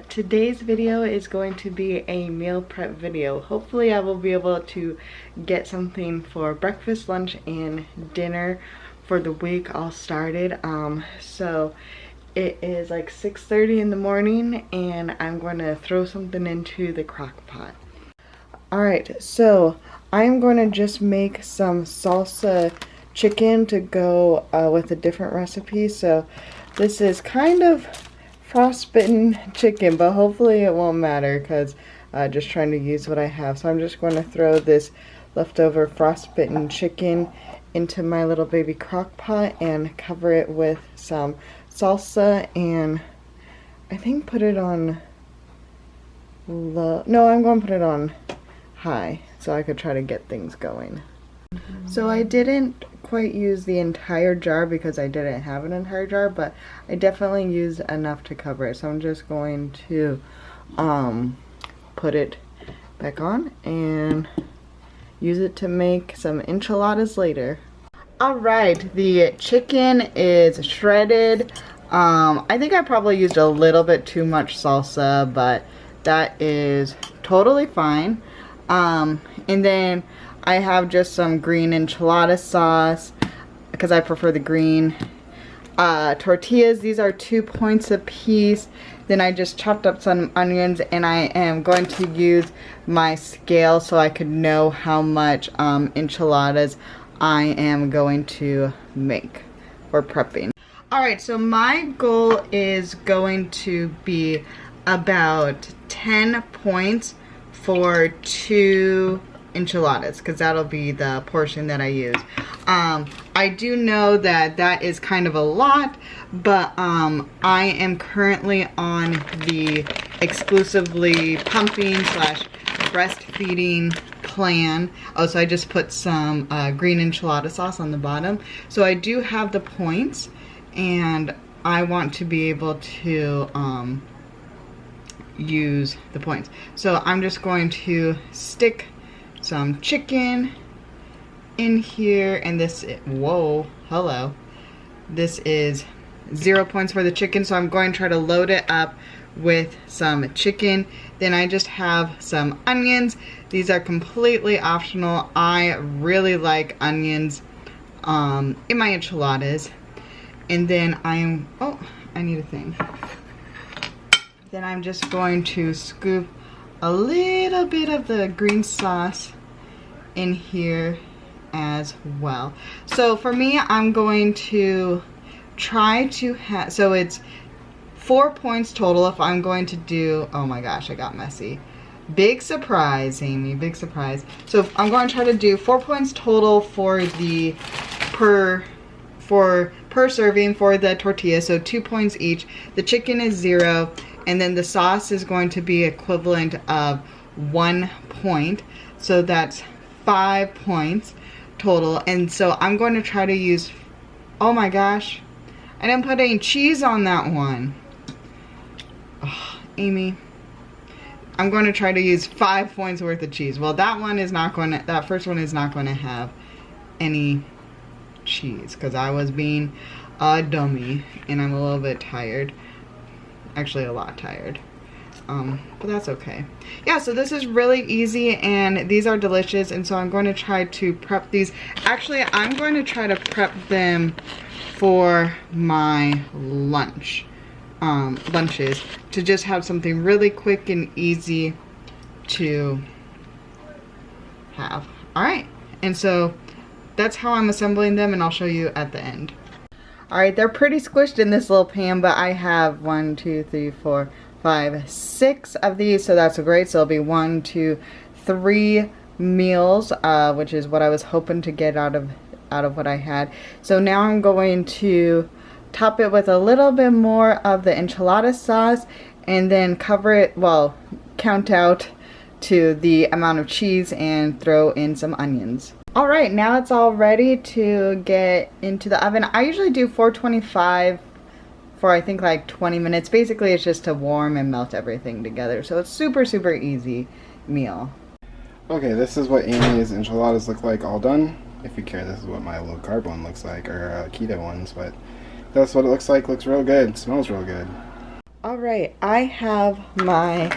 Today's video is going to be a meal prep video. Hopefully I will be able to get something for breakfast, lunch, and dinner for the week all started. So it is like 6:30 in the morning and I'm going to throw something into the crock pot. Alright, so I'm going to just make some salsa chicken to go with a different recipe. So this is kind of frostbitten chicken, but hopefully it won't matter because just trying to use what I have. So I'm just going to throw this leftover frostbitten chicken into my little baby crock pot and cover it with some salsa, and I think put it on low. No, I'm going to put it on high so I could try to get things going. So I didn't quite use the entire jar because I didn't have an entire jar, but I definitely used enough to cover it. So I'm just going to put it back on and use it to make some enchiladas later. Alright, the chicken is shredded. I think I probably used a little bit too much salsa, but that is totally fine. And then I have just some green enchilada sauce because I prefer the green. Tortillas, these are 2 points a piece. Then I just chopped up some onions, and I am going to use my scale so I could know how much enchiladas I am going to make for prepping. Alright, so my goal is going to be about 10 points for 2 enchiladas, because that'll be the portion that I use. I do know that that is kind of a lot, but I am currently on the exclusively pumping / breastfeeding plan. Oh, so I just put some green enchilada sauce on the bottom. So I do have the points, and I want to be able to use the points. So I'm just going to stick some chicken in here, and this, whoa, hello, this is 0 points for the chicken, so I'm going to try to load it up with some chicken. Then I just have some onions. These are completely optional. I really like onions in my enchiladas. And then I need a thing. Then I'm just going to scoop a little bit of the green sauce in here as well. So for me, I'm going to try to have, so it's 4 points total if I'm going to do, oh my gosh, I got messy. Big surprise, Amy, big surprise. So I'm going to try to do 4 points total for the per serving for the tortilla, so 2 points each. The chicken is 0, and then the sauce is going to be equivalent of 1 point, so that's 5 points total. And so I'm going to try to use, oh my gosh, I didn't put any cheese on that one. Oh, Amy, I'm going to try to use 5 points worth of cheese. Well, that one is not going to, that first one is not going to have any cheese because I was being a dummy and I'm a little bit tired. Actually, a lot tired. But that's okay. Yeah, so this is really easy and these are delicious, and so I'm going to try to prep these. Actually, I'm going to try to prep them for my lunches to just have something really quick and easy to have. Alright, and so that's how I'm assembling them, and I'll show you at the end. Alright, they're pretty squished in this little pan, but I have 1, 2, 3, 4, 5, 6 of these, so that's great. So it'll be 1, 2, 3 meals, which is what I was hoping to get out of what I had. So now I'm going to top it with a little bit more of the enchilada sauce, and then cover it, well, count out to the amount of cheese and throw in some onions. Alright, now it's all ready to get into the oven. I usually do 425 for I think like 20 minutes. Basically it's just to warm and melt everything together. So it's super easy meal. Okay, this is what Amy's enchiladas look like all done. If you care, this is what my low carb one looks like, or keto ones, but that's what it looks like. Looks real good, smells real good. Alright, I have my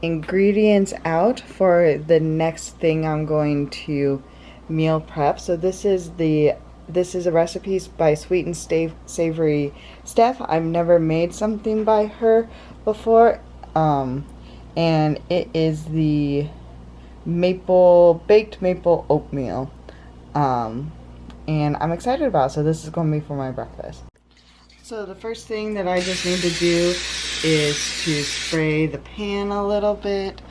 ingredients out for the next thing I'm going to meal prep. So this is a recipe by Sweet and Savory Steph. I've never made something by her before, and it is the baked maple oatmeal, and I'm excited about it. So this is going to be for my breakfast. So the first thing that I just need to do is to spray the pan a little bit.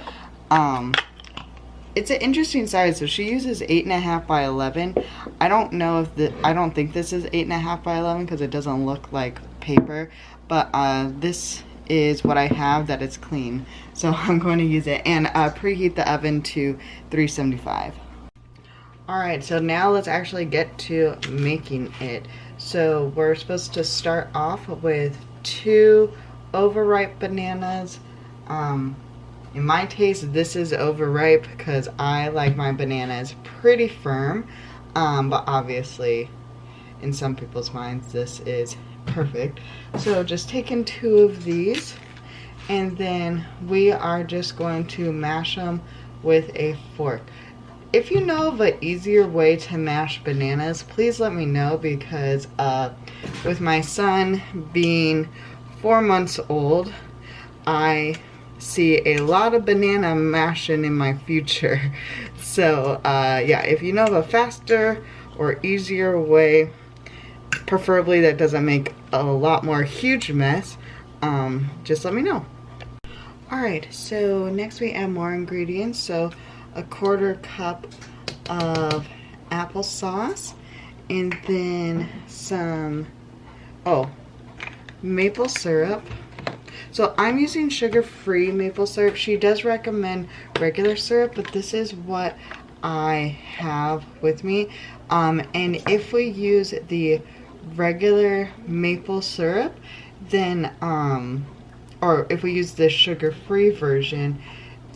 It's an interesting size. So she uses 8.5 by 11. I don't think this is 8.5 by 11 because it doesn't look like paper. But this is what I have that is clean. So I'm going to use it and preheat the oven to 375. Alright, so now let's actually get to making it. So we're supposed to start off with 2 overripe bananas. In my taste, this is overripe because I like my bananas pretty firm. But obviously, in some people's minds, this is perfect. So just taking 2 of these, and then we are just going to mash them with a fork. If you know of an easier way to mash bananas, please let me know, because with my son being 4 months old, I see a lot of banana mashing in my future. So yeah, if you know of a faster or easier way, preferably that doesn't make a lot more huge mess, just let me know. Alright, so next we add more ingredients. So a 1/4 cup of applesauce, and then some maple syrup. So I'm using sugar-free maple syrup. She does recommend regular syrup, but this is what I have with me. And if we use the regular maple syrup, then or if we use the sugar-free version,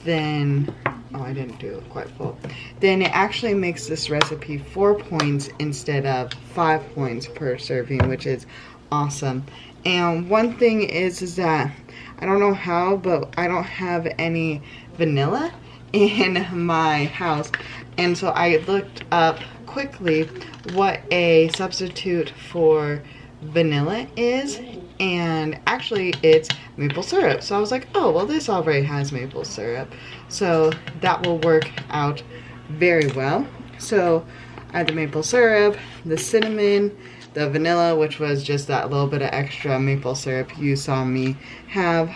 then I didn't do it quite full. Then it actually makes this recipe 4 points instead of 5 points per serving, which is awesome. And one thing is that I don't know how, but I don't have any vanilla in my house, and so I looked up quickly what a substitute for vanilla is, and actually it's maple syrup. So I was like, oh well, this already has maple syrup, so that will work out very well. So I had the maple syrup, the cinnamon, the vanilla, which was just that little bit of extra maple syrup you saw me have.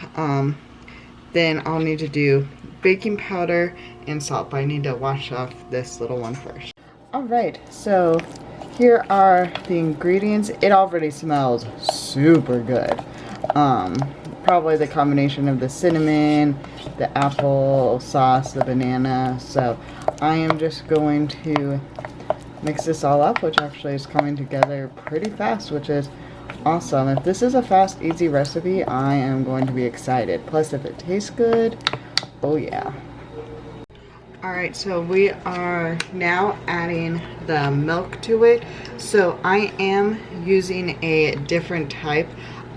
Then I'll need to do baking powder and salt, but I need to wash off this little one first. Alright, so here are the ingredients. It already smells super good. Probably the combination of the cinnamon, the apple sauce, the banana. So I am just going to mix this all up, which actually is coming together pretty fast, which is awesome. If this is a fast, easy recipe, I am going to be excited. Plus, if it tastes good, oh yeah. Alright, so we are now adding the milk to it. So I am using a different type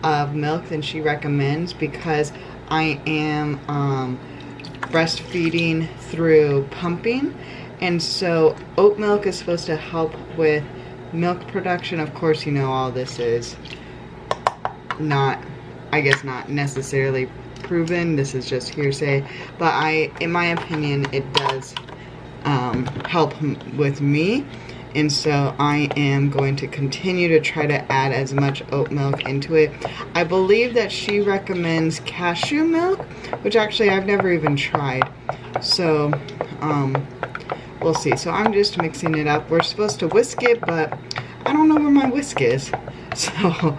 of milk than she recommends because I am breastfeeding through pumping. And so oat milk is supposed to help with milk production. Of course, you know, all this is not, I guess, not necessarily proven. This is just hearsay, but in my opinion, it does help with me, and so I am going to continue to try to add as much oat milk into it. I believe that she recommends cashew milk, which actually I've never even tried, so we'll see. So I'm just mixing it up. We're supposed to whisk it, but I don't know where my whisk is, so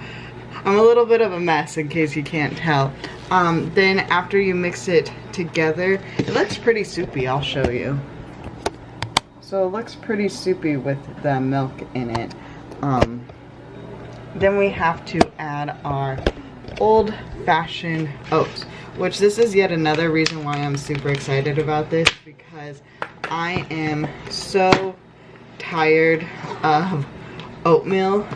I'm a little bit of a mess in case you can't tell. Then after you mix it together, it looks pretty soupy. I'll show you. So it looks pretty soupy with the milk in it. Then we have to add our old-fashioned oats, which this is yet another reason why I'm super excited about this, because I am so tired of oatmeal.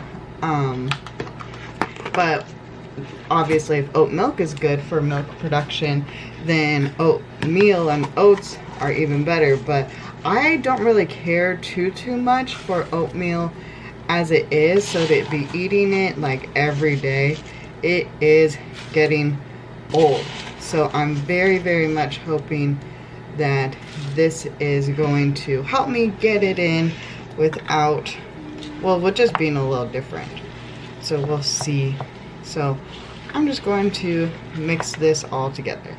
But obviously if oat milk is good for milk production, then oatmeal and oats are even better. But I don't really care too much for oatmeal as it is, so to be eating it like every day, it is getting old. So I'm very much hoping that this is going to help me get it in without, well, with just being a little different. So we'll see. So I'm just going to mix this all together.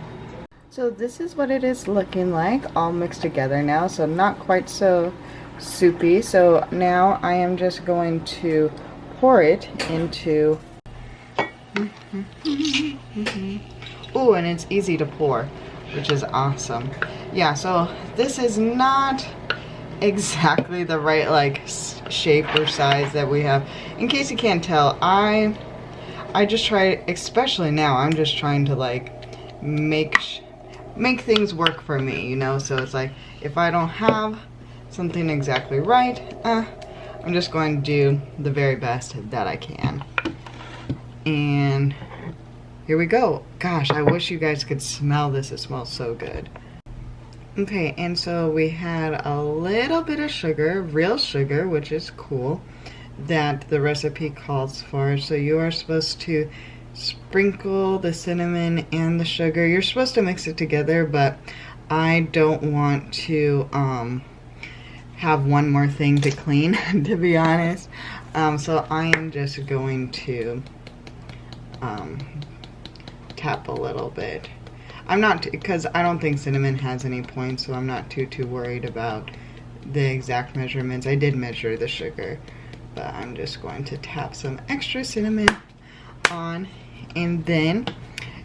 So this is what it is looking like, all mixed together now. So not quite so soupy. So now I am just going to pour it into ooh, and it's easy to pour, which is awesome. Yeah, so this is not exactly the right like shape or size that we have. In case you can't tell, I just try, especially now, I'm just trying to like make things work for me, you know. So it's like if I don't have something exactly right, I'm just going to do the very best that I can. And here we go. Gosh, I wish you guys could smell this. It smells so good. Okay, and so we had a little bit of sugar, real sugar, which is cool, that the recipe calls for. So you are supposed to sprinkle the cinnamon and the sugar. You're supposed to mix it together, but I don't want to have one more thing to clean, to be honest. So I am just going to tap a little bit. I'm not, because I don't think cinnamon has any points, so I'm not too worried about the exact measurements. I did measure the sugar, but I'm just going to tap some extra cinnamon on, and then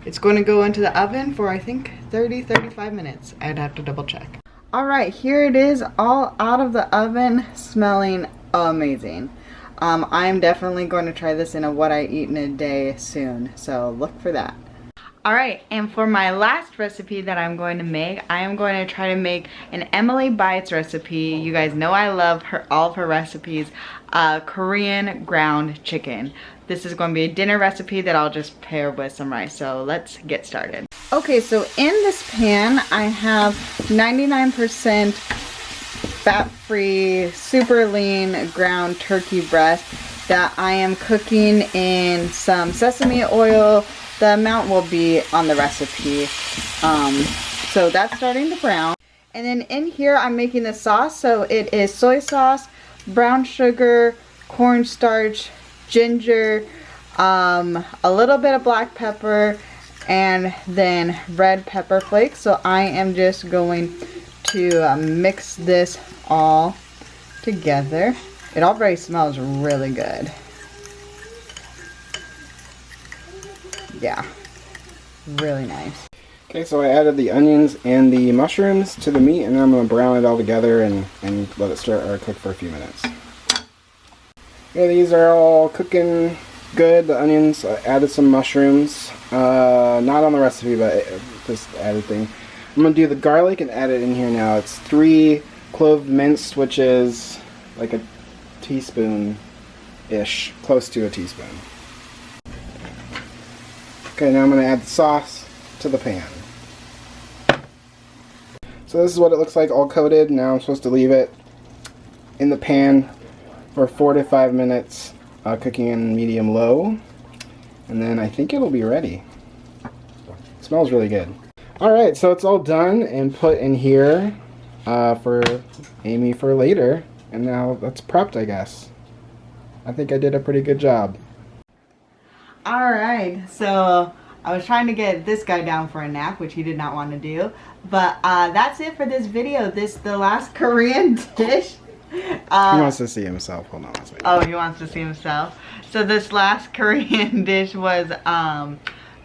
it's going to go into the oven for I think 30-35 minutes. I'd have to double check. Alright, here it is, all out of the oven, smelling amazing. I'm definitely going to try this in a what I eat in a day soon, so look for that. Alright, and for my last recipe that I'm going to make, I am going to try to make an Emily Bites recipe. You guys know I love all of her recipes. Korean ground chicken. This is going to be a dinner recipe that I'll just pair with some rice. So let's get started. Okay, so in this pan I have 99% fat-free, super lean ground turkey breast that I am cooking in some sesame oil. The amount will be on the recipe. So that's starting to brown. And then in here I'm making the sauce. So it is soy sauce, brown sugar, cornstarch, ginger, a little bit of black pepper, and then red pepper flakes. So I am just going to mix this all together. It already smells really good. Yeah, really nice. Okay, so I added the onions and the mushrooms to the meat, and then I'm going to brown it all together and let it start or cook for a few minutes. Okay, these are all cooking good. The onions, I added some mushrooms. Not on the recipe, but just added thing. I'm going to do the garlic and add it in here now. It's 3 clove minced, which is like a teaspoon-ish, close to a teaspoon. Okay, now I'm going to add the sauce to the pan. So this is what it looks like all coated. Now I'm supposed to leave it in the pan for 4 to 5 minutes, cooking in medium low, and then I think it'll be ready. It smells really good. Alright, so it's all done and put in here for Amy for later, and now that's prepped, I guess. I think I did a pretty good job. Alright, so I was trying to get this guy down for a nap, which he did not want to do. But that's it for this video. The last Korean dish. He wants to see himself. Hold on. Oh, he wants to see himself. So this last Korean dish was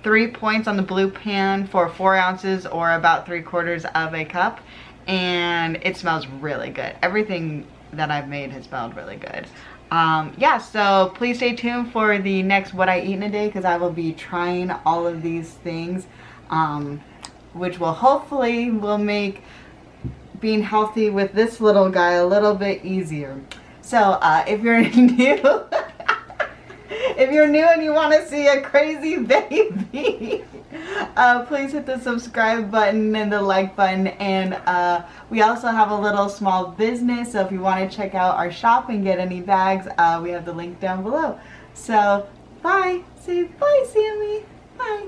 3 points on the blue pan for 4 ounces, or about 3/4 of a cup. And it smells really good. Everything that I've made has smelled really good. Yeah, so please stay tuned for the next What I Eat in a Day, because I will be trying all of these things, which will hopefully make being healthy with this little guy a little bit easier. So if you're new If you're new and you want to see a crazy baby, please hit the subscribe button and the like button. And we also have a little small business, so if you want to check out our shop and get any bags, we have the link down below. So bye. Say bye, Sammy. Bye.